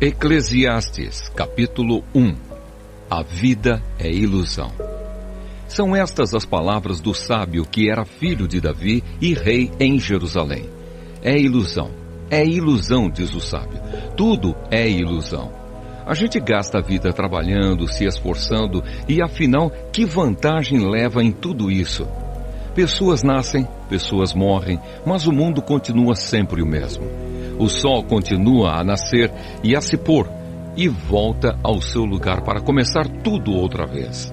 Eclesiastes, capítulo 1. A vida é ilusão. São estas as palavras do sábio que era filho de Davi e rei em Jerusalém. É ilusão, diz o sábio. Tudo é ilusão. A gente gasta a vida trabalhando, se esforçando e afinal, que vantagem leva em tudo isso? Pessoas nascem, pessoas morrem, mas o mundo continua sempre o mesmo. O sol continua a nascer e a se pôr, e volta ao seu lugar para começar tudo outra vez.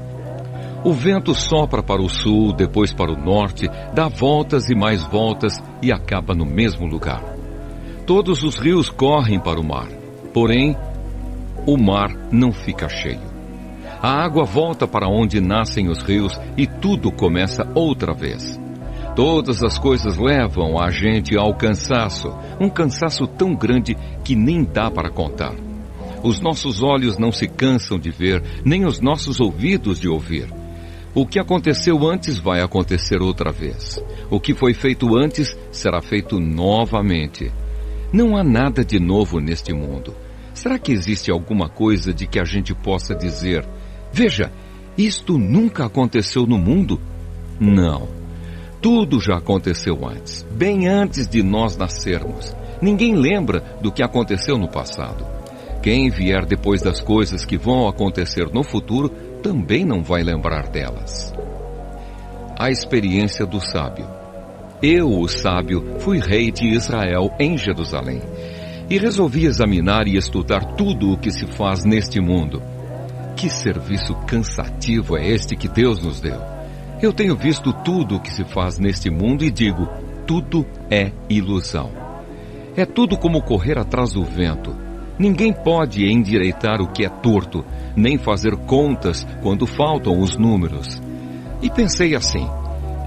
O vento sopra para o sul, depois para o norte, dá voltas e mais voltas e acaba no mesmo lugar. Todos os rios correm para o mar, porém, o mar não fica cheio. A água volta para onde nascem os rios e tudo começa outra vez. Todas as coisas levam a gente ao cansaço, um cansaço tão grande que nem dá para contar. Os nossos olhos não se cansam de ver, nem os nossos ouvidos de ouvir. O que aconteceu antes vai acontecer outra vez. O que foi feito antes será feito novamente. Não há nada de novo neste mundo. Será que existe alguma coisa de que a gente possa dizer: veja, isto nunca aconteceu no mundo? Não. Tudo já aconteceu antes, bem antes de nós nascermos. Ninguém lembra do que aconteceu no passado. Quem vier depois das coisas que vão acontecer no futuro, também não vai lembrar delas. A experiência do sábio. Eu, o sábio, fui rei de Israel em Jerusalém. E resolvi examinar e estudar tudo o que se faz neste mundo. Que serviço cansativo é este que Deus nos deu? Eu tenho visto tudo o que se faz neste mundo e digo, tudo é ilusão. É tudo como correr atrás do vento. Ninguém pode endireitar o que é torto, nem fazer contas quando faltam os números. E pensei assim,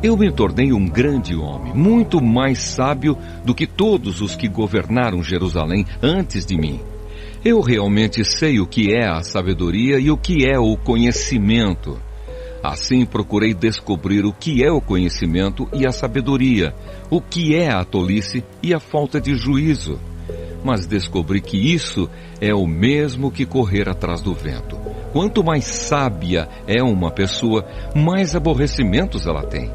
eu me tornei um grande homem, muito mais sábio do que todos os que governaram Jerusalém antes de mim. Eu realmente sei o que é a sabedoria e o que é o conhecimento. Assim procurei descobrir o que é o conhecimento e a sabedoria, o que é a tolice e a falta de juízo. Mas descobri que isso é o mesmo que correr atrás do vento. Quanto mais sábia é uma pessoa, mais aborrecimentos ela tem.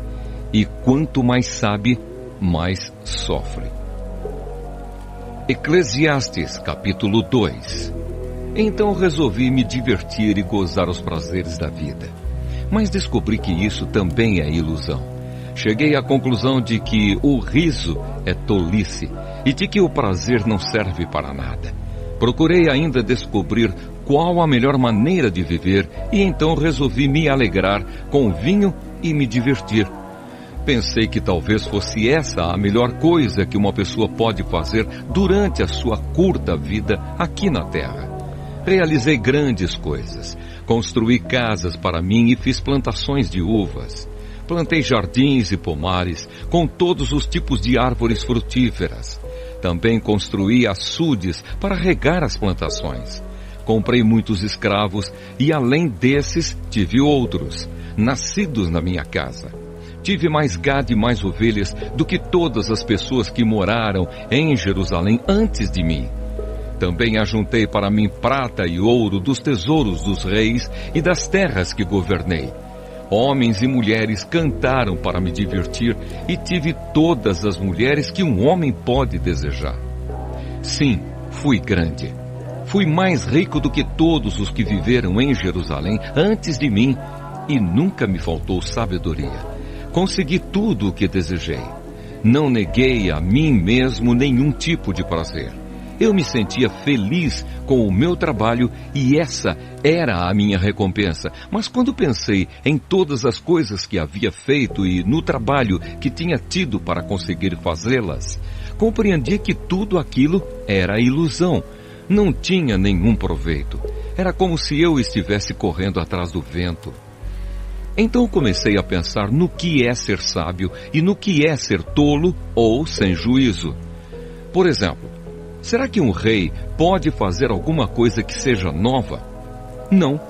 E quanto mais sabe, mais sofre. Eclesiastes, capítulo 2. Então resolvi me divertir e gozar os prazeres da vida. Mas descobri que isso também é ilusão. Cheguei à conclusão de que o riso é tolice e de que o prazer não serve para nada. Procurei ainda descobrir qual a melhor maneira de viver e então resolvi me alegrar com vinho e me divertir. Pensei que talvez fosse essa a melhor coisa que uma pessoa pode fazer durante a sua curta vida aqui na Terra. Realizei grandes coisas. Construí casas para mim e fiz plantações de uvas. Plantei jardins e pomares com todos os tipos de árvores frutíferas. Também construí açudes para regar as plantações. Comprei muitos escravos e além desses tive outros, nascidos na minha casa. Tive mais gado e mais ovelhas do que todas as pessoas que moraram em Jerusalém antes de mim. Também ajuntei para mim prata e ouro dos tesouros dos reis e das terras que governei. Homens e mulheres cantaram para me divertir e tive todas as mulheres que um homem pode desejar. Sim, fui grande. Fui mais rico do que todos os que viveram em Jerusalém antes de mim e nunca me faltou sabedoria. Consegui tudo o que desejei. Não neguei a mim mesmo nenhum tipo de prazer. Eu me sentia feliz com o meu trabalho e essa era a minha recompensa. Mas quando pensei em todas as coisas que havia feito e no trabalho que tinha tido para conseguir fazê-las, compreendi que tudo aquilo era ilusão. Não tinha nenhum proveito. Era como se eu estivesse correndo atrás do vento. Então comecei a pensar no que é ser sábio e no que é ser tolo ou sem juízo. Por exemplo, será que um rei pode fazer alguma coisa que seja nova? Não.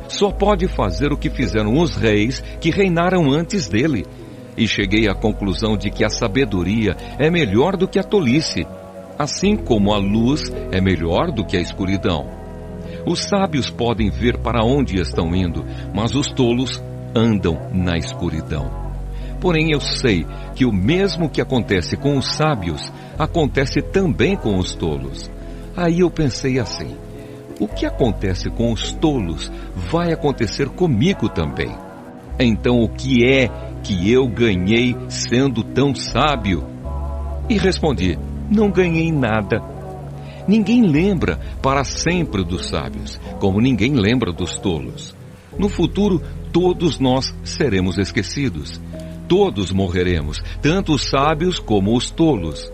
Só pode fazer o que fizeram os reis que reinaram antes dele. E cheguei à conclusão de que a sabedoria é melhor do que a tolice. assim como a luz é melhor do que a escuridão. Os sábios podem ver para onde estão indo, mas os tolos andam na escuridão. Porém, eu sei que o mesmo que acontece com os sábios, acontece também com os tolos. Aí eu pensei assim: o que acontece com os tolos vai acontecer comigo também. Então, o que é que eu ganhei sendo tão sábio? E respondi: não ganhei nada. Ninguém lembra para sempre dos sábios, como ninguém lembra dos tolos. No futuro, todos nós seremos esquecidos. Todos morreremos, tanto os sábios como os tolos.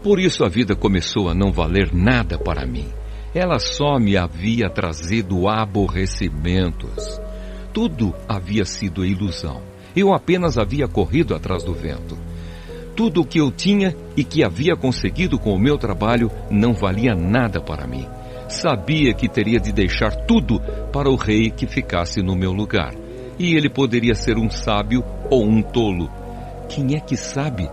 Por isso a vida começou a não valer nada para mim. Ela só me havia trazido aborrecimentos. Tudo havia sido ilusão. Eu apenas havia corrido atrás do vento. Tudo o que eu tinha e que havia conseguido com o meu trabalho não valia nada para mim. Sabia que teria de deixar tudo para o rei que ficasse no meu lugar. E ele poderia ser um sábio ou um tolo. Quem é que sabe?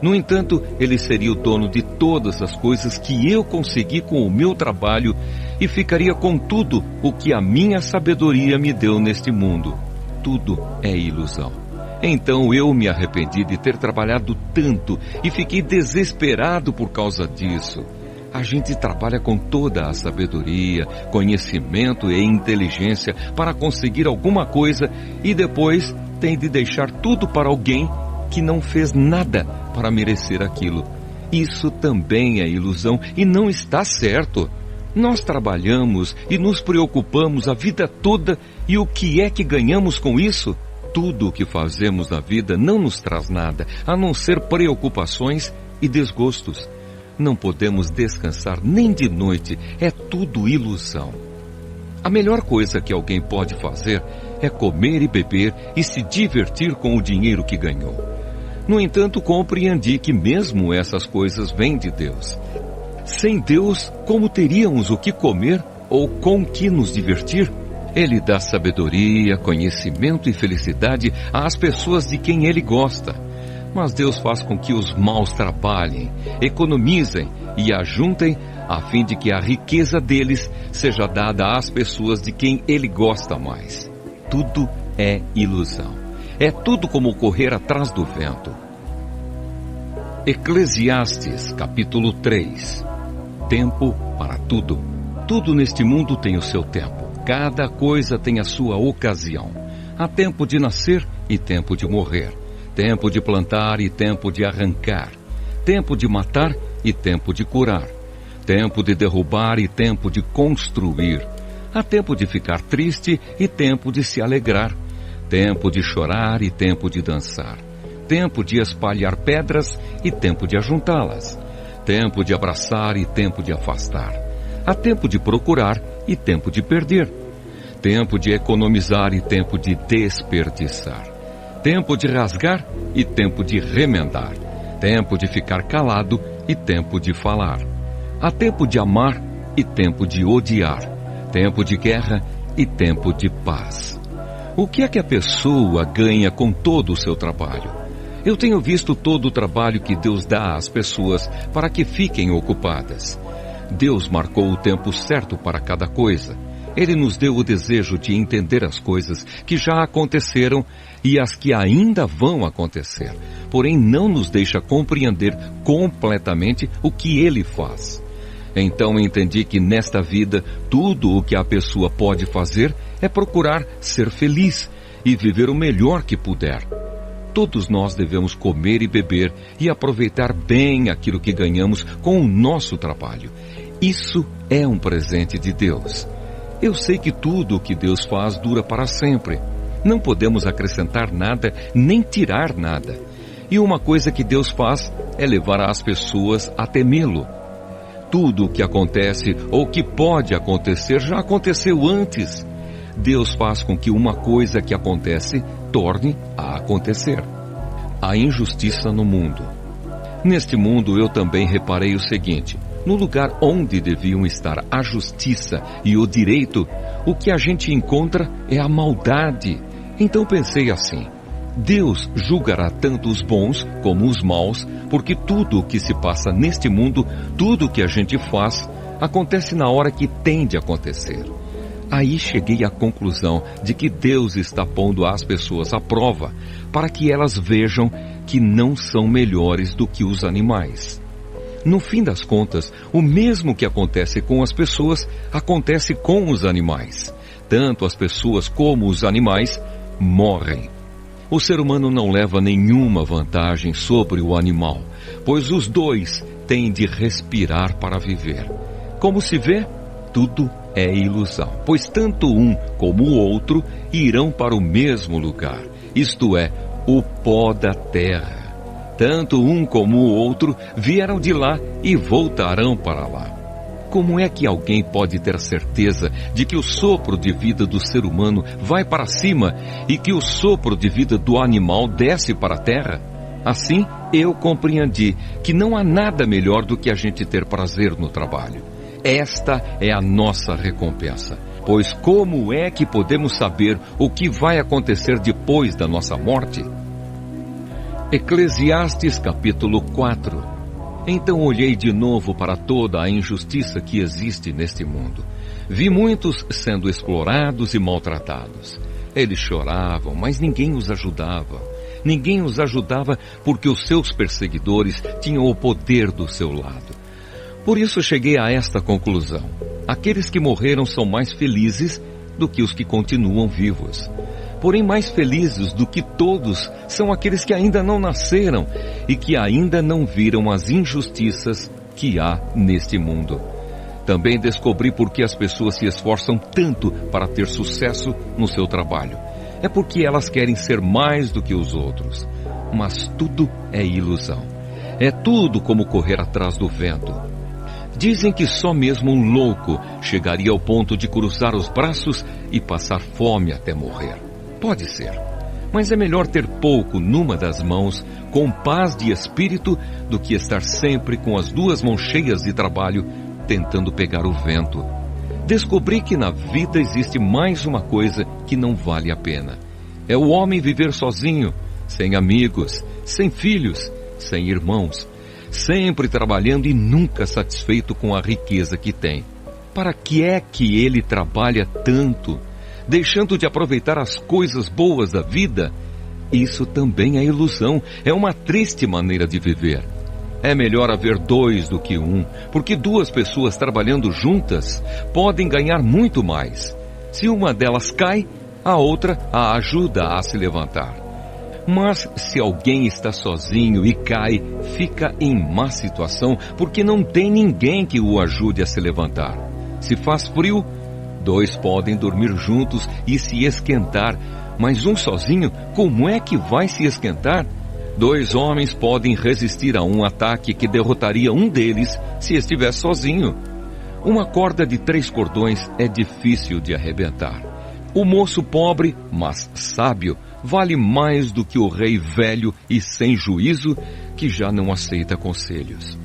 No entanto, ele seria o dono de todas as coisas que eu consegui com o meu trabalho e ficaria com tudo o que a minha sabedoria me deu neste mundo. Tudo é ilusão. Então eu me arrependi de ter trabalhado tanto e fiquei desesperado por causa disso. A gente trabalha com toda a sabedoria, conhecimento e inteligência para conseguir alguma coisa e depois tem de deixar tudo para alguém que não fez nada para merecer aquilo. Isso também é ilusão e não está certo. Nós trabalhamos e nos preocupamos a vida toda e o que é que ganhamos com isso? Tudo o que fazemos na vida não nos traz nada, a não ser preocupações e desgostos. Não podemos descansar nem de noite, é tudo ilusão. A melhor coisa que alguém pode fazer é comer e beber e se divertir com o dinheiro que ganhou. No entanto, compreendi que mesmo essas coisas vêm de Deus. Sem Deus, como teríamos o que comer ou com que nos divertir? Ele dá sabedoria, conhecimento e felicidade às pessoas de quem Ele gosta. Mas Deus faz com que os maus trabalhem, economizem e ajuntem, a fim de que a riqueza deles seja dada às pessoas de quem Ele gosta mais. Tudo é ilusão. É tudo como correr atrás do vento. Eclesiastes, capítulo 3. Tempo para tudo. Tudo neste mundo tem o seu tempo. Cada coisa tem a sua ocasião. Há tempo de nascer e tempo de morrer. Tempo de plantar e tempo de arrancar. Tempo de matar e tempo de curar. Tempo de derrubar e tempo de construir. Há tempo de ficar triste e tempo de se alegrar. Tempo de chorar e tempo de dançar. Tempo de espalhar pedras e tempo de ajuntá-las. Tempo de abraçar e tempo de afastar. Há tempo de procurar e tempo de perder. Tempo de economizar e tempo de desperdiçar. Tempo de rasgar e tempo de remendar. Tempo de ficar calado e tempo de falar. Há tempo de amar e tempo de odiar. Tempo de guerra e tempo de paz. O que é que a pessoa ganha com todo o seu trabalho? Eu tenho visto todo o trabalho que Deus dá às pessoas para que fiquem ocupadas. Deus marcou o tempo certo para cada coisa. Ele nos deu o desejo de entender as coisas que já aconteceram e as que ainda vão acontecer. Porém, não nos deixa compreender completamente o que Ele faz. Então entendi que nesta vida, tudo o que a pessoa pode fazer é procurar ser feliz e viver o melhor que puder. Todos nós devemos comer e beber e aproveitar bem aquilo que ganhamos com o nosso trabalho. Isso é um presente de Deus. Eu sei que tudo o que Deus faz dura para sempre. Não podemos acrescentar nada, nem tirar nada. E uma coisa que Deus faz é levar as pessoas a temê-lo. Tudo o que acontece ou que pode acontecer já aconteceu antes. Deus faz com que uma coisa que acontece torne a acontecer. A injustiça no mundo. Neste mundo eu também reparei o seguinte: no lugar onde deviam estar a justiça e o direito, o que a gente encontra é a maldade. Então pensei assim: Deus julgará tanto os bons como os maus, porque tudo o que se passa neste mundo, tudo o que a gente faz, acontece na hora que tem de acontecer. Aí cheguei à conclusão de que Deus está pondo as pessoas à prova, para que elas vejam que não são melhores do que os animais. No fim das contas, o mesmo que acontece com as pessoas, acontece com os animais. Tanto as pessoas como os animais morrem. O ser humano não leva nenhuma vantagem sobre o animal, pois os dois têm de respirar para viver. Como se vê, tudo é ilusão, pois tanto um como o outro irão para o mesmo lugar, isto é, o pó da terra. Tanto um como o outro vieram de lá e voltarão para lá. Como é que alguém pode ter certeza de que o sopro de vida do ser humano vai para cima e que o sopro de vida do animal desce para a terra? Assim, eu compreendi que não há nada melhor do que a gente ter prazer no trabalho. Esta é a nossa recompensa. Pois como é que podemos saber o que vai acontecer depois da nossa morte? Eclesiastes capítulo 4. Então olhei de novo para toda a injustiça que existe neste mundo. Vi muitos sendo explorados e maltratados. Eles choravam, mas ninguém os ajudava. Ninguém os ajudava porque os seus perseguidores tinham o poder do seu lado. Por isso cheguei a esta conclusão. Aqueles que morreram são mais felizes do que os que continuam vivos. Porém, mais felizes do que todos são aqueles que ainda não nasceram e que ainda não viram as injustiças que há neste mundo. Também descobri por que as pessoas se esforçam tanto para ter sucesso no seu trabalho. É porque elas querem ser mais do que os outros. Mas tudo é ilusão. É tudo como correr atrás do vento. Dizem que só mesmo um louco chegaria ao ponto de cruzar os braços e passar fome até morrer. Pode ser, mas é melhor ter pouco numa das mãos, com paz de espírito, do que estar sempre com as duas mãos cheias de trabalho, tentando pegar o vento. Descobri que na vida existe mais uma coisa que não vale a pena. É o homem viver sozinho, sem amigos, sem filhos, sem irmãos, sempre trabalhando e nunca satisfeito com a riqueza que tem. Para que é que ele trabalha tanto, deixando de aproveitar as coisas boas da vida? Isso também é ilusão, é uma triste maneira de viver. É melhor haver dois do que um, porque duas pessoas trabalhando juntas podem ganhar muito mais. Se uma delas cai, a outra a ajuda a se levantar. Mas se alguém está sozinho e cai, fica em má situação, porque não tem ninguém que o ajude a se levantar. Se faz frio, dois podem dormir juntos e se esquentar, mas um sozinho, como é que vai se esquentar? Dois homens podem resistir a um ataque que derrotaria um deles se estivesse sozinho. Uma corda de 3 cordões é difícil de arrebentar. O moço pobre, mas sábio, vale mais do que o rei velho e sem juízo, que já não aceita conselhos.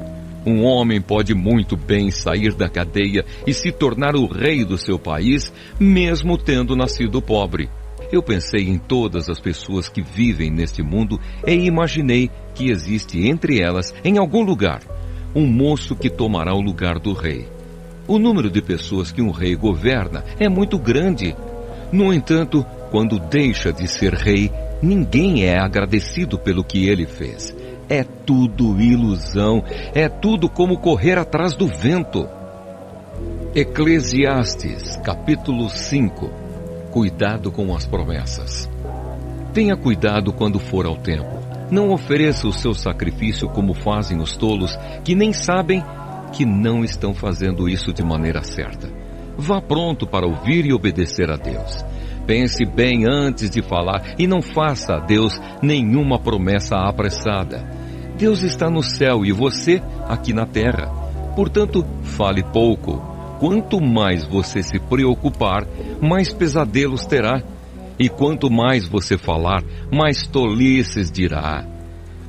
Um homem pode muito bem sair da cadeia e se tornar o rei do seu país, mesmo tendo nascido pobre. Eu pensei em todas as pessoas que vivem neste mundo e imaginei que existe entre elas, em algum lugar, um moço que tomará o lugar do rei. O número de pessoas que um rei governa é muito grande. No entanto, quando deixa de ser rei, ninguém é agradecido pelo que ele fez. É tudo ilusão, é tudo como correr atrás do vento. Eclesiastes, capítulo 5. Cuidado com as promessas. Tenha cuidado quando for ao templo. Não ofereça o seu sacrifício como fazem os tolos, que nem sabem que não estão fazendo isso de maneira certa. Vá pronto para ouvir e obedecer a Deus. Pense bem antes de falar e não faça a Deus nenhuma promessa apressada. Deus está no céu e você aqui na terra. Portanto, fale pouco. Quanto mais você se preocupar, mais pesadelos terá. E quanto mais você falar, mais tolices dirá.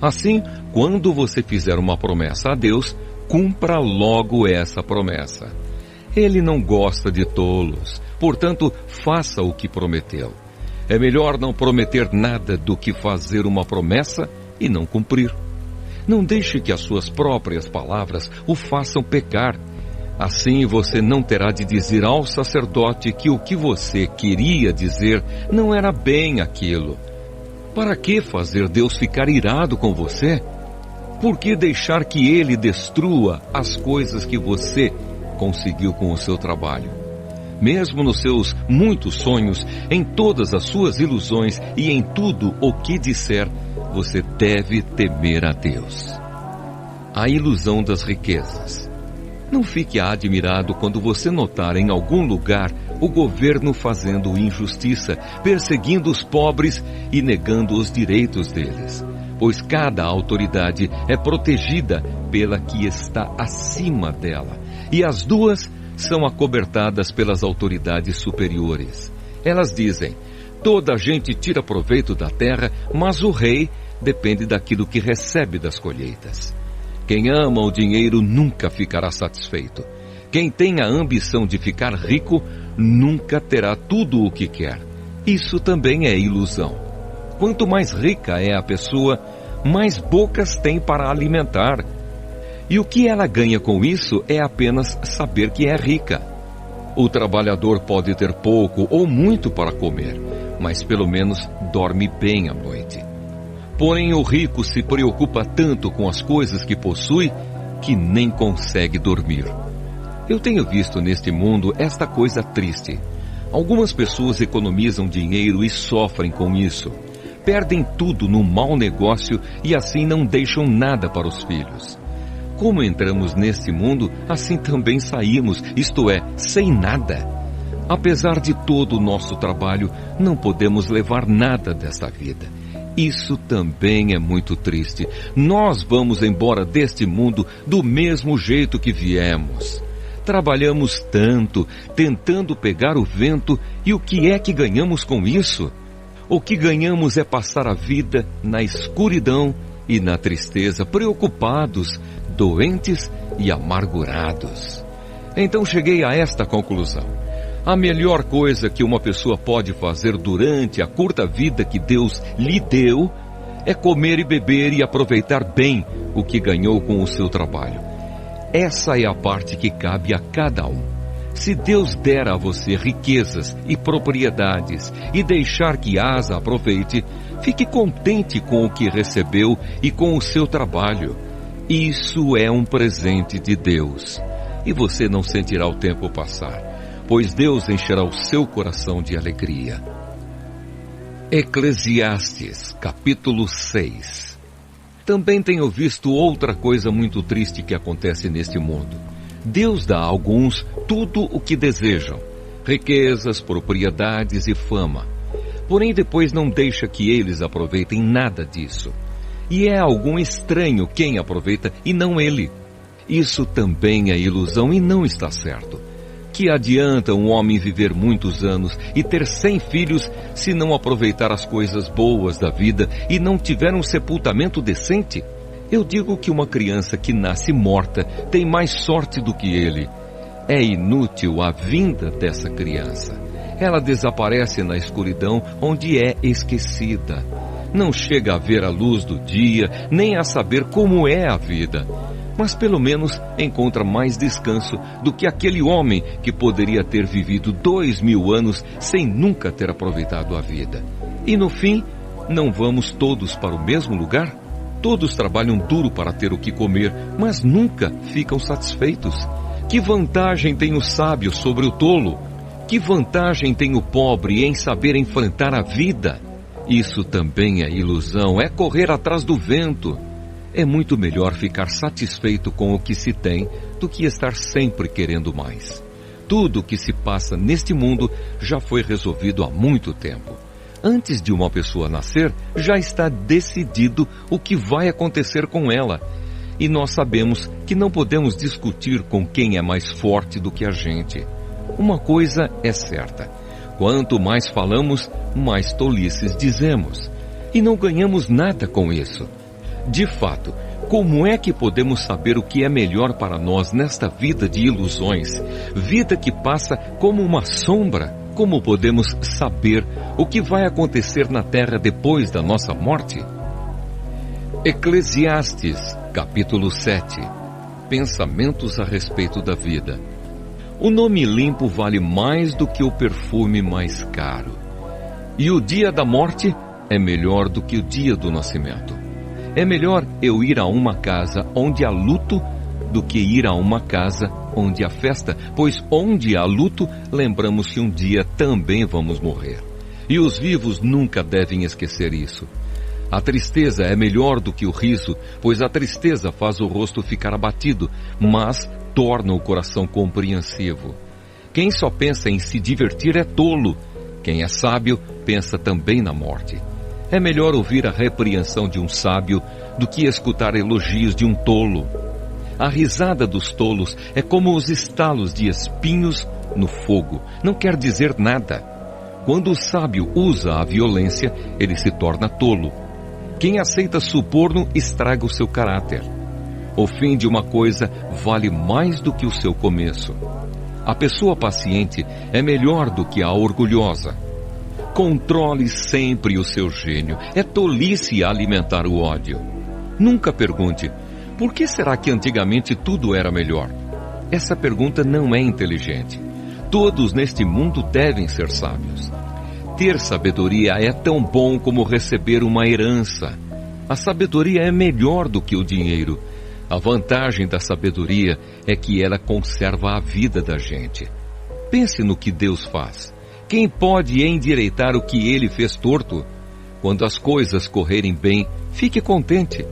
Assim, quando você fizer uma promessa a Deus, cumpra logo essa promessa. Ele não gosta de tolos, portanto, faça o que prometeu. É melhor não prometer nada do que fazer uma promessa e não cumprir. Não deixe que as suas próprias palavras o façam pecar. Assim você não terá de dizer ao sacerdote que o que você queria dizer não era bem aquilo. Para que fazer Deus ficar irado com você? Por que deixar que Ele destrua as coisas que você conseguiu com o seu trabalho? Mesmo nos seus muitos sonhos, em todas as suas ilusões e em tudo o que disser, você deve temer a Deus. A ilusão das riquezas. Não fique admirado quando você notar em algum lugar o governo fazendo injustiça, perseguindo os pobres e negando os direitos deles. Pois cada autoridade é protegida pela que está acima dela, e as duas são acobertadas pelas autoridades superiores. Elas dizem: toda a gente tira proveito da terra, mas o rei depende daquilo que recebe das colheitas. Quem ama o dinheiro nunca ficará satisfeito. Quem tem a ambição de ficar rico nunca terá tudo o que quer. Isso também é ilusão. Quanto mais rica é a pessoa, mais bocas tem para alimentar. E o que ela ganha com isso é apenas saber que é rica. O trabalhador pode ter pouco ou muito para comer, mas pelo menos dorme bem à noite. Porém, o rico se preocupa tanto com as coisas que possui que nem consegue dormir. Eu tenho visto neste mundo esta coisa triste. Algumas pessoas economizam dinheiro e sofrem com isso. Perdem tudo num mau negócio e assim não deixam nada para os filhos. Como entramos neste mundo, assim também saímos, isto é, sem nada. Apesar de todo o nosso trabalho, não podemos levar nada desta vida. Isso também é muito triste. Nós vamos embora deste mundo do mesmo jeito que viemos. Trabalhamos tanto, tentando pegar o vento, e o que é que ganhamos com isso? O que ganhamos é passar a vida na escuridão e na tristeza, preocupados, doentes e amargurados. Então cheguei a esta conclusão. A melhor coisa que uma pessoa pode fazer durante a curta vida que Deus lhe deu é comer e beber e aproveitar bem o que ganhou com o seu trabalho. Essa é a parte que cabe a cada um. Se Deus der a você riquezas e propriedades e deixar que as aproveite, fique contente com o que recebeu e com o seu trabalho. Isso é um presente de Deus. E você não sentirá o tempo passar, pois Deus encherá o seu coração de alegria. Eclesiastes, capítulo 6. Também tenho visto outra coisa muito triste que acontece neste mundo. Deus dá a alguns tudo o que desejam, riquezas, propriedades e fama. Porém, depois não deixa que eles aproveitem nada disso. E é algum estranho quem aproveita e não ele. Isso também é ilusão e não está certo. Que adianta um homem viver muitos anos e ter 100 filhos se não aproveitar as coisas boas da vida e não tiver um sepultamento decente? Eu digo que uma criança que nasce morta tem mais sorte do que ele. É inútil a vinda dessa criança. Ela desaparece na escuridão onde é esquecida. Não chega a ver a luz do dia, nem a saber como é a vida. Mas pelo menos encontra mais descanso do que aquele homem que poderia ter vivido 2000 anos sem nunca ter aproveitado a vida. E no fim, não vamos todos para o mesmo lugar? Todos trabalham duro para ter o que comer, mas nunca ficam satisfeitos. Que vantagem tem o sábio sobre o tolo? Que vantagem tem o pobre em saber enfrentar a vida? Isso também é ilusão, é correr atrás do vento. É muito melhor ficar satisfeito com o que se tem do que estar sempre querendo mais. Tudo o que se passa neste mundo já foi resolvido há muito tempo. Antes de uma pessoa nascer, já está decidido o que vai acontecer com ela. E nós sabemos que não podemos discutir com quem é mais forte do que a gente. Uma coisa é certa: quanto mais falamos, mais tolices dizemos. E não ganhamos nada com isso. De fato, como é que podemos saber o que é melhor para nós nesta vida de ilusões? Vida que passa como uma sombra. como podemos saber o que vai acontecer na terra depois da nossa morte? Eclesiastes, capítulo 7. Pensamentos a respeito da vida. O nome limpo vale mais do que o perfume mais caro. E o dia da morte é melhor do que o dia do nascimento. É melhor eu ir a uma casa onde há luto do que ir a uma casa onde há festa, pois onde há luto, lembramos que um dia também vamos morrer. E os vivos nunca devem esquecer isso. A tristeza é melhor do que o riso, pois a tristeza faz o rosto ficar abatido, mas torna o coração compreensivo. Quem só pensa em se divertir é tolo. Quem é sábio pensa também na morte. É melhor ouvir a repreensão de um sábio do que escutar elogios de um tolo. A risada dos tolos é como os estalos de espinhos no fogo. Não quer dizer nada. Quando o sábio usa a violência, ele se torna tolo. Quem aceita suborno estraga o seu caráter. O fim de uma coisa vale mais do que o seu começo. A pessoa paciente é melhor do que a orgulhosa. Controle sempre o seu gênio. É tolice alimentar o ódio. Nunca pergunte, por que será que antigamente tudo era melhor? Essa pergunta não é inteligente. Todos neste mundo devem ser sábios. Ter sabedoria é tão bom como receber uma herança. A sabedoria é melhor do que o dinheiro. A vantagem da sabedoria é que ela conserva a vida da gente. Pense no que Deus faz. Quem pode endireitar o que Ele fez torto? Quando as coisas correrem bem, fique contente.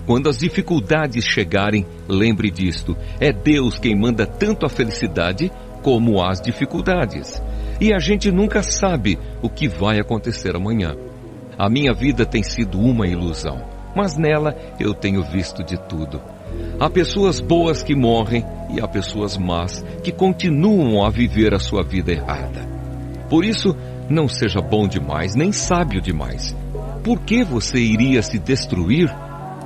Quando as dificuldades chegarem, lembre disto. É Deus quem manda tanto a felicidade como as dificuldades. E a gente nunca sabe o que vai acontecer amanhã. A minha vida tem sido uma ilusão, mas nela eu tenho visto de tudo. Há pessoas boas que morrem e há pessoas más que continuam a viver a sua vida errada. Por isso, não seja bom demais, nem sábio demais. Por que você iria se destruir?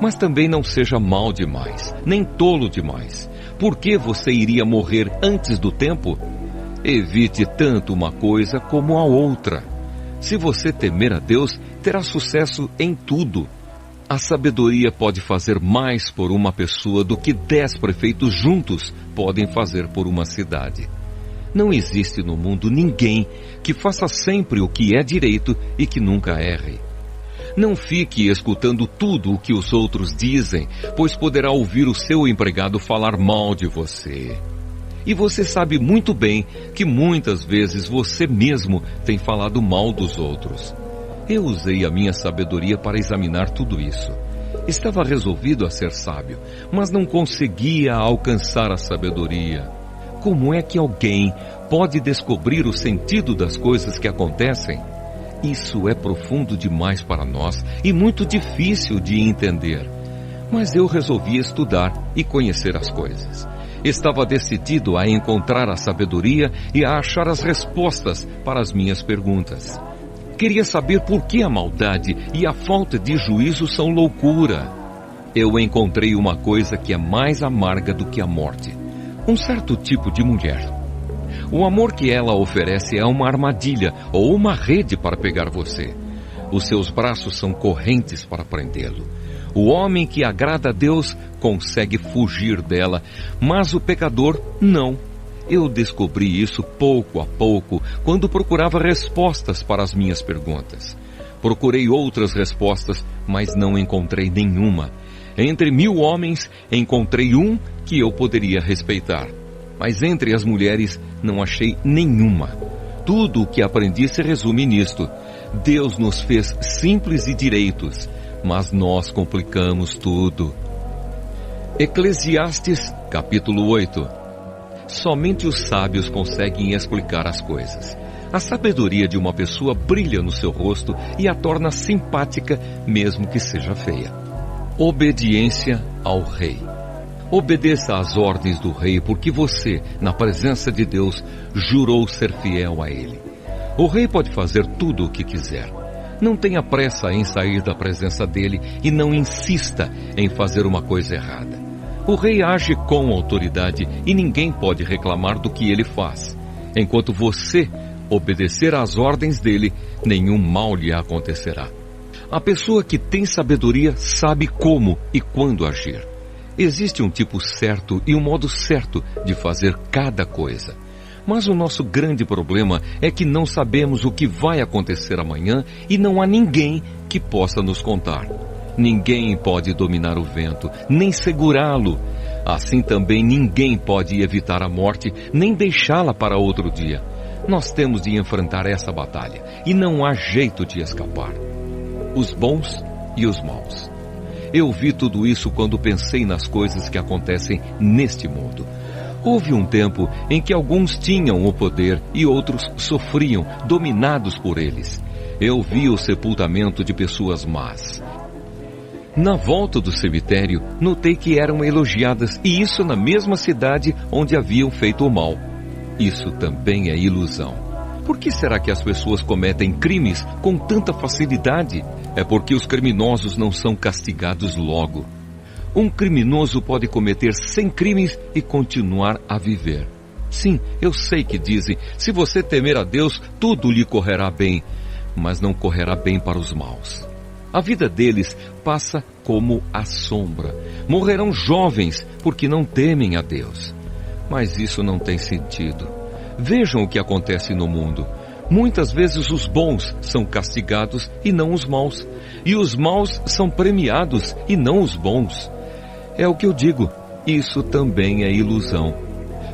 Mas também não seja mau demais, nem tolo demais. Por que você iria morrer antes do tempo? Evite tanto uma coisa como a outra. Se você temer a Deus, terá sucesso em tudo. A sabedoria pode fazer mais por uma pessoa do que 10 prefeitos juntos podem fazer por uma cidade. Não existe no mundo ninguém que faça sempre o que é direito e que nunca erre. Não fique escutando tudo o que os outros dizem, pois poderá ouvir o seu empregado falar mal de você. E você sabe muito bem que muitas vezes você mesmo tem falado mal dos outros. Eu usei a minha sabedoria para examinar tudo isso. Estava resolvido a ser sábio, mas não conseguia alcançar a sabedoria. Como é que alguém pode descobrir o sentido das coisas que acontecem? Isso é profundo demais para nós e muito difícil de entender. Mas eu resolvi estudar e conhecer as coisas. Estava decidido a encontrar a sabedoria e a achar as respostas para as minhas perguntas. Queria saber por que a maldade e a falta de juízo são loucura. Eu encontrei uma coisa que é mais amarga do que a morte. Um certo tipo de mulher. O amor que ela oferece é uma armadilha ou uma rede para pegar você. Os seus braços são correntes para prendê-lo. O homem que agrada a Deus consegue fugir dela, mas o pecador não. Eu descobri isso pouco a pouco, quando procurava respostas para as minhas perguntas. Procurei outras respostas, mas não encontrei nenhuma. Entre 1000 homens, encontrei um que eu poderia respeitar. Mas entre as mulheres, não achei nenhuma. Tudo o que aprendi se resume nisto. Deus nos fez simples e direitos, mas nós complicamos tudo. Eclesiastes, capítulo 8. Somente os sábios conseguem explicar as coisas. A sabedoria de uma pessoa brilha no seu rosto e a torna simpática, mesmo que seja feia. Obediência ao rei. Obedeça às ordens do rei, porque você, na presença de Deus, jurou ser fiel a ele. O rei pode fazer tudo o que quiser. Não tenha pressa em sair da presença dele e não insista em fazer uma coisa errada. O rei age com autoridade e ninguém pode reclamar do que ele faz. Enquanto você obedecer às ordens dele, nenhum mal lhe acontecerá. A pessoa que tem sabedoria sabe como e quando agir. Existe um tipo certo e um modo certo de fazer cada coisa. Mas o nosso grande problema é que não sabemos o que vai acontecer amanhã e não há ninguém que possa nos contar. Ninguém pode dominar o vento, nem segurá-lo. Assim também ninguém pode evitar a morte, nem deixá-la para outro dia. Nós temos de enfrentar essa batalha e não há jeito de escapar. Os bons e os maus. Eu vi tudo isso quando pensei nas coisas que acontecem neste mundo. Houve um tempo em que alguns tinham o poder e outros sofriam, dominados por eles. Eu vi o sepultamento de pessoas más. Na volta do cemitério, notei que eram elogiadas, e isso na mesma cidade onde haviam feito o mal. Isso também é ilusão. Por que será que as pessoas cometem crimes com tanta facilidade? É porque os criminosos não são castigados logo. Um criminoso pode cometer 100 crimes e continuar a viver. Sim, eu sei que dizem, se você temer a Deus, tudo lhe correrá bem, mas não correrá bem para os maus. A vida deles passa como a sombra. Morrerão jovens porque não temem a Deus. Mas isso não tem sentido. Vejam o que acontece no mundo. Muitas vezes os bons são castigados e não os maus. E os maus são premiados e não os bons. É o que eu digo, isso também é ilusão.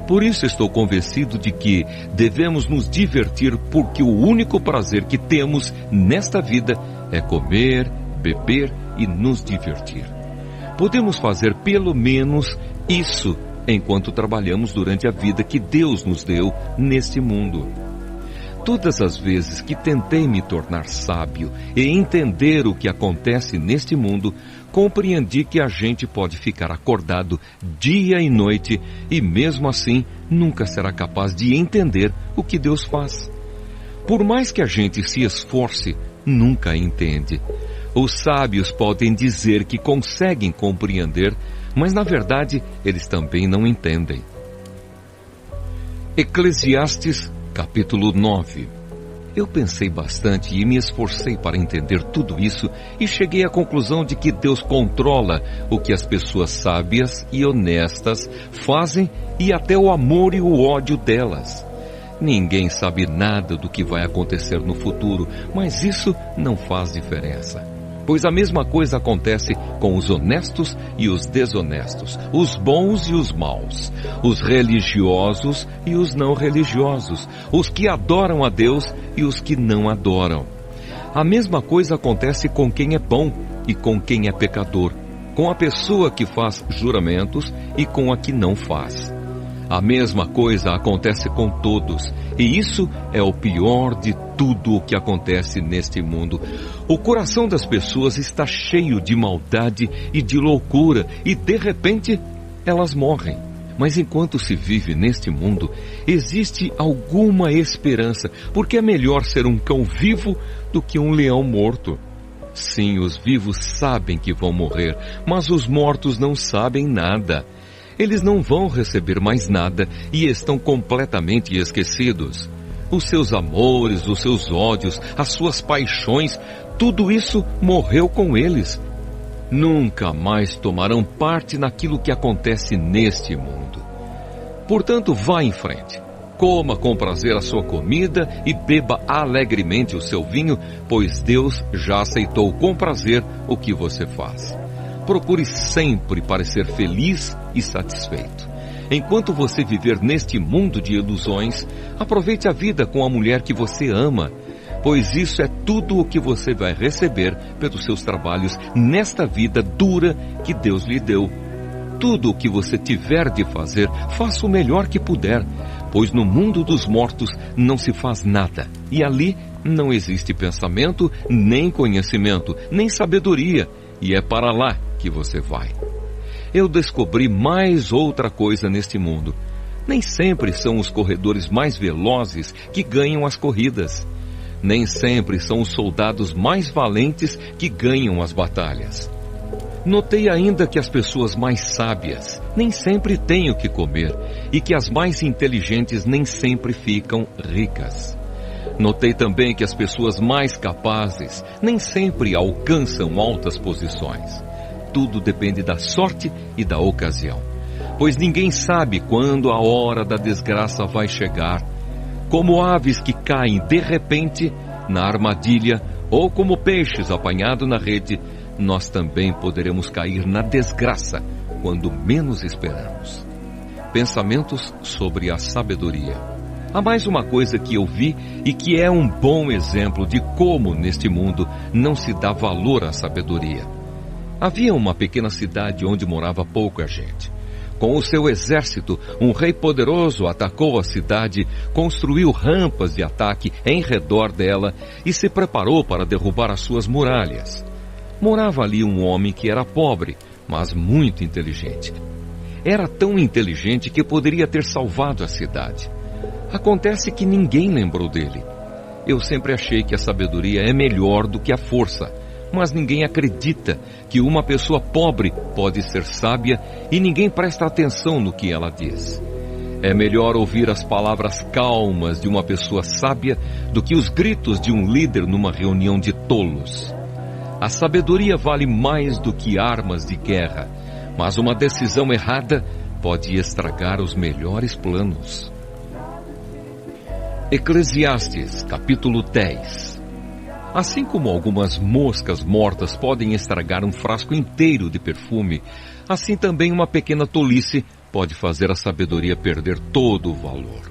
Por isso estou convencido de que devemos nos divertir, porque o único prazer que temos nesta vida é comer, beber e nos divertir. Podemos fazer pelo menos isso enquanto trabalhamos durante a vida que Deus nos deu neste mundo. Todas as vezes que tentei me tornar sábio e entender o que acontece neste mundo, compreendi que a gente pode ficar acordado dia e noite e mesmo assim nunca será capaz de entender o que Deus faz. Por mais que a gente se esforce, nunca entende. Os sábios podem dizer que conseguem compreender, mas na verdade eles também não entendem. Eclesiastes capítulo 9. Eu pensei bastante e me esforcei para entender tudo isso e cheguei à conclusão de que Deus controla o que as pessoas sábias e honestas fazem e até o amor e o ódio delas. Ninguém sabe nada do que vai acontecer no futuro, mas isso não faz diferença. Pois a mesma coisa acontece com os honestos e os desonestos, os bons e os maus, os religiosos e os não religiosos, os que adoram a Deus e os que não adoram. A mesma coisa acontece com quem é bom e com quem é pecador, com a pessoa que faz juramentos e com a que não faz. A mesma coisa acontece com todos, e isso é o pior de tudo o que acontece neste mundo. O coração das pessoas está cheio de maldade e de loucura, e de repente elas morrem. Mas enquanto se vive neste mundo, existe alguma esperança, porque é melhor ser um cão vivo do que um leão morto. Sim, os vivos sabem que vão morrer, mas os mortos não sabem nada. Eles não vão receber mais nada e estão completamente esquecidos. Os seus amores, os seus ódios, as suas paixões, tudo isso morreu com eles. Nunca mais tomarão parte naquilo que acontece neste mundo. Portanto, vá em frente. Coma com prazer a sua comida e beba alegremente o seu vinho, pois Deus já aceitou com prazer o que você faz. Procure sempre parecer feliz e satisfeito. Enquanto você viver neste mundo de ilusões, aproveite a vida com a mulher que você ama, pois isso é tudo o que você vai receber pelos seus trabalhos nesta vida dura que Deus lhe deu. Tudo o que você tiver de fazer, faça o melhor que puder, pois no mundo dos mortos não se faz nada, e ali não existe pensamento, nem conhecimento, nem sabedoria, e é para lá que você vai. Eu descobri mais outra coisa neste mundo. Nem sempre são os corredores mais velozes que ganham as corridas. Nem sempre são os soldados mais valentes que ganham as batalhas. Notei ainda que as pessoas mais sábias nem sempre têm o que comer e que as mais inteligentes nem sempre ficam ricas. Notei também que as pessoas mais capazes nem sempre alcançam altas posições. Tudo depende da sorte e da ocasião, pois ninguém sabe quando a hora da desgraça vai chegar. Como aves que caem de repente na armadilha, ou como peixes apanhados na rede, nós também poderemos cair na desgraça quando menos esperamos. Pensamentos sobre a sabedoria. Há mais uma coisa que eu vi e que é um bom exemplo de como neste mundo não se dá valor à sabedoria. Havia uma pequena cidade onde morava pouca gente. Com o seu exército, um rei poderoso atacou a cidade, construiu rampas de ataque em redor dela e se preparou para derrubar as suas muralhas. Morava ali um homem que era pobre, mas muito inteligente. Era tão inteligente que poderia ter salvado a cidade. Acontece que ninguém lembrou dele. Eu sempre achei que a sabedoria é melhor do que a força, mas ninguém acredita que uma pessoa pobre pode ser sábia e ninguém presta atenção no que ela diz. É melhor ouvir as palavras calmas de uma pessoa sábia do que os gritos de um líder numa reunião de tolos. A sabedoria vale mais do que armas de guerra, mas uma decisão errada pode estragar os melhores planos. Eclesiastes, capítulo 10. Assim como algumas moscas mortas podem estragar um frasco inteiro de perfume, assim também uma pequena tolice pode fazer a sabedoria perder todo o valor.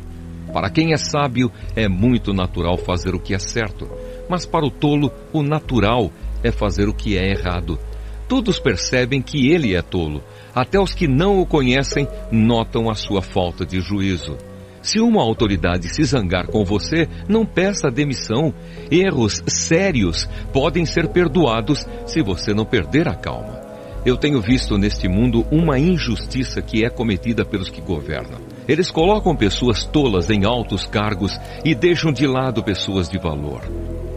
Para quem é sábio, é muito natural fazer o que é certo, mas para o tolo, o natural é fazer o que é errado. Todos percebem que ele é tolo, até os que não o conhecem notam a sua falta de juízo. Se uma autoridade se zangar com você, não peça demissão. Erros sérios podem ser perdoados se você não perder a calma. Eu tenho visto neste mundo uma injustiça que é cometida pelos que governam. Eles colocam pessoas tolas em altos cargos e deixam de lado pessoas de valor.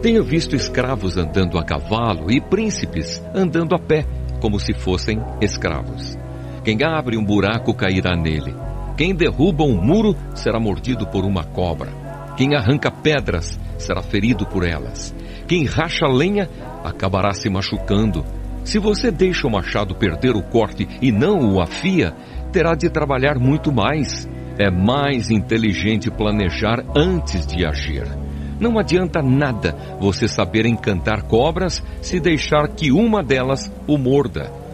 Tenho visto escravos andando a cavalo e príncipes andando a pé, como se fossem escravos. Quem abre um buraco cairá nele. Quem derruba um muro será mordido por uma cobra. Quem arranca pedras será ferido por elas. Quem racha lenha acabará se machucando. Se você deixa o machado perder o corte e não o afia, terá de trabalhar muito mais. É mais inteligente planejar antes de agir. Não adianta nada você saber encantar cobras se deixar que uma delas o morda.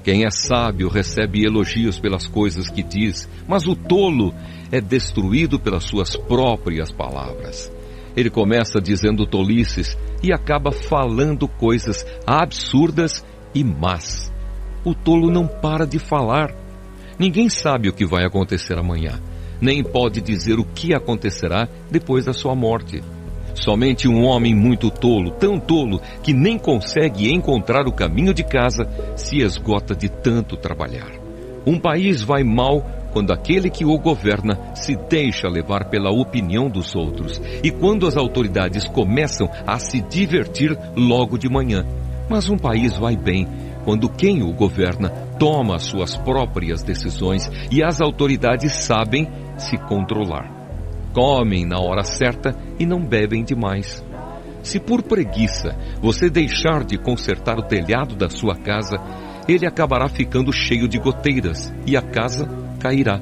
Quem é sábio recebe elogios pelas coisas que diz, mas o tolo é destruído pelas suas próprias palavras. Ele começa dizendo tolices e acaba falando coisas absurdas e más. O tolo não para de falar. Ninguém sabe o que vai acontecer amanhã, nem pode dizer o que acontecerá depois da sua morte. Somente um homem muito tolo, tão tolo que nem consegue encontrar o caminho de casa, se esgota de tanto trabalhar. Um país vai mal quando aquele que o governa se deixa levar pela opinião dos outros e quando as autoridades começam a se divertir logo de manhã. Mas um país vai bem quando quem o governa toma as suas próprias decisões e as autoridades sabem se controlar. Comem na hora certa e não bebem demais. Se por preguiça você deixar de consertar o telhado da sua casa, ele acabará ficando cheio de goteiras e a casa cairá.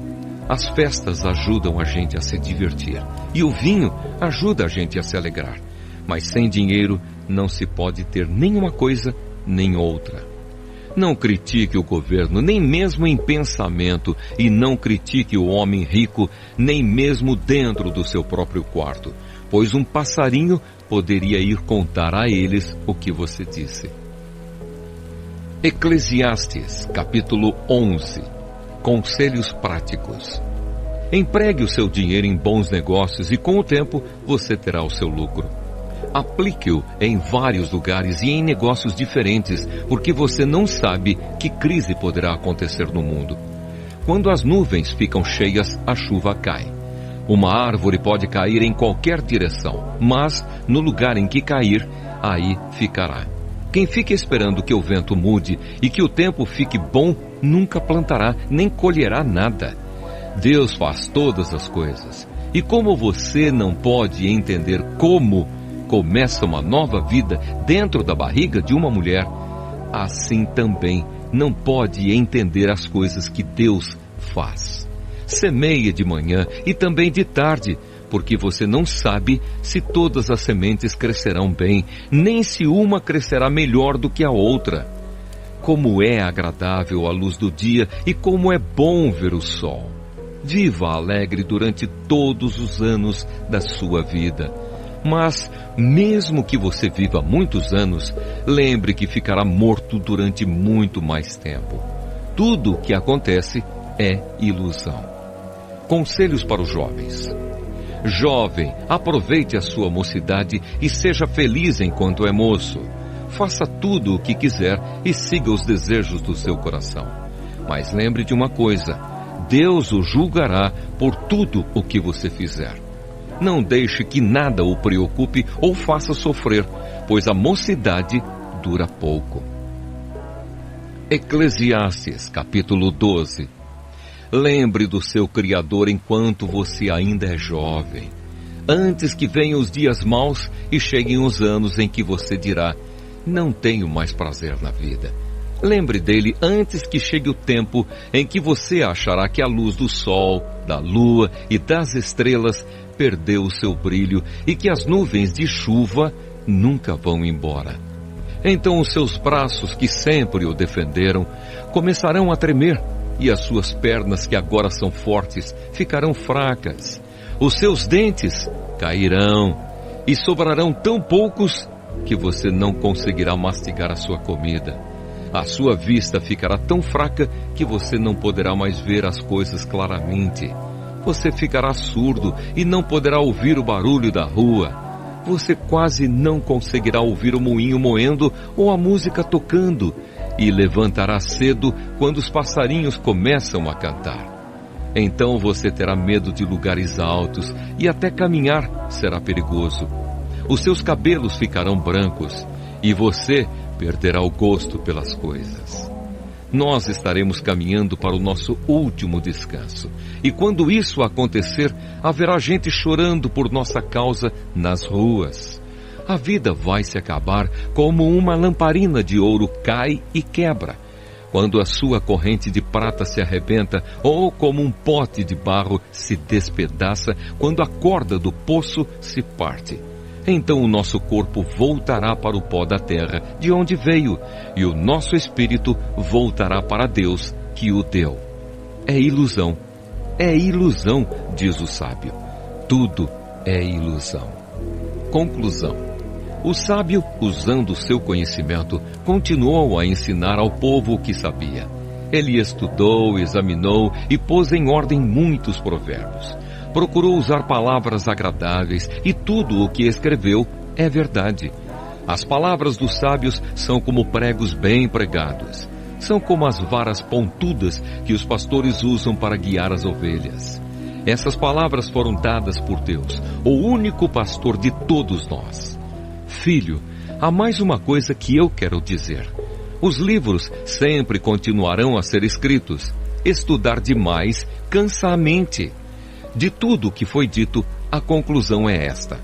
As festas ajudam a gente a se divertir e o vinho ajuda a gente a se alegrar. Mas sem dinheiro não se pode ter nenhuma coisa nem outra. Não critique o governo, nem mesmo em pensamento, e não critique o homem rico, nem mesmo dentro do seu próprio quarto, pois um passarinho poderia ir contar a eles o que você disse. Eclesiastes, capítulo 11. Conselhos práticos. Empregue o seu dinheiro em bons negócios e com o tempo você terá o seu lucro. Aplique-o em vários lugares e em negócios diferentes, porque você não sabe que crise poderá acontecer no mundo. Quando as nuvens ficam cheias, a chuva cai. Uma árvore pode cair em qualquer direção, mas no lugar em que cair, aí ficará. Quem fica esperando que o vento mude e que o tempo fique bom, nunca plantará nem colherá nada. Deus faz todas as coisas. E como você não pode entender como começa uma nova vida dentro da barriga de uma mulher, assim também não pode entender as coisas que Deus faz. Semeia de manhã e também de tarde, porque você não sabe se todas as sementes crescerão bem, nem se uma crescerá melhor do que a outra. Como é agradável a luz do dia e como é bom ver o sol. Viva alegre durante todos os anos da sua vida. Mas, mesmo que você viva muitos anos, lembre que ficará morto durante muito mais tempo. Tudo o que acontece é ilusão. Conselhos para os jovens. Jovem, aproveite a sua mocidade e seja feliz enquanto é moço. Faça tudo o que quiser e siga os desejos do seu coração. Mas lembre de uma coisa: Deus o julgará por tudo o que você fizer. Não deixe que nada o preocupe ou faça sofrer, pois a mocidade dura pouco. Eclesiastes, capítulo 12. Lembre do seu Criador enquanto você ainda é jovem, antes que venham os dias maus e cheguem os anos em que você dirá: não tenho mais prazer na vida. Lembre dele antes que chegue o tempo em que você achará que a luz do sol, da lua e das estrelas perdeu o seu brilho e que as nuvens de chuva nunca vão embora. Então os seus braços, que sempre o defenderam, começarão a tremer, e as suas pernas, que agora são fortes, ficarão fracas. Os seus dentes cairão e sobrarão tão poucos que você não conseguirá mastigar a sua comida. A sua vista ficará tão fraca que você não poderá mais ver as coisas claramente. Você ficará surdo e não poderá ouvir o barulho da rua. Você quase não conseguirá ouvir o moinho moendo ou a música tocando, e levantará cedo quando os passarinhos começam a cantar. Então você terá medo de lugares altos e até caminhar será perigoso. Os seus cabelos ficarão brancos e você perderá o gosto pelas coisas. Nós estaremos caminhando para o nosso último descanso. E quando isso acontecer, haverá gente chorando por nossa causa nas ruas. A vida vai se acabar como uma lamparina de ouro cai e quebra, quando a sua corrente de prata se arrebenta, ou como um pote de barro se despedaça quando a corda do poço se parte. Então o nosso corpo voltará para o pó da terra, de onde veio, e o nosso espírito voltará para Deus, que o deu. É ilusão, diz o sábio. Tudo é ilusão. Conclusão. O sábio, usando o seu conhecimento, continuou a ensinar ao povo o que sabia. Ele estudou, examinou e pôs em ordem muitos provérbios. Procurou usar palavras agradáveis e tudo o que escreveu é verdade. As palavras dos sábios são como pregos bem pregados. São como as varas pontudas que os pastores usam para guiar as ovelhas. Essas palavras foram dadas por Deus, o único pastor de todos nós. Filho, há mais uma coisa que eu quero dizer. Os livros sempre continuarão a ser escritos. Estudar demais cansa a mente. De tudo o que foi dito, a conclusão é esta: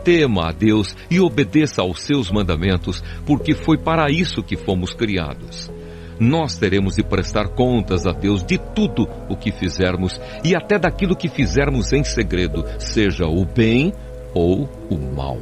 tema a Deus e obedeça aos seus mandamentos, porque foi para isso que fomos criados. Nós teremos de prestar contas a Deus de tudo o que fizermos e até daquilo que fizermos em segredo, seja o bem ou o mal.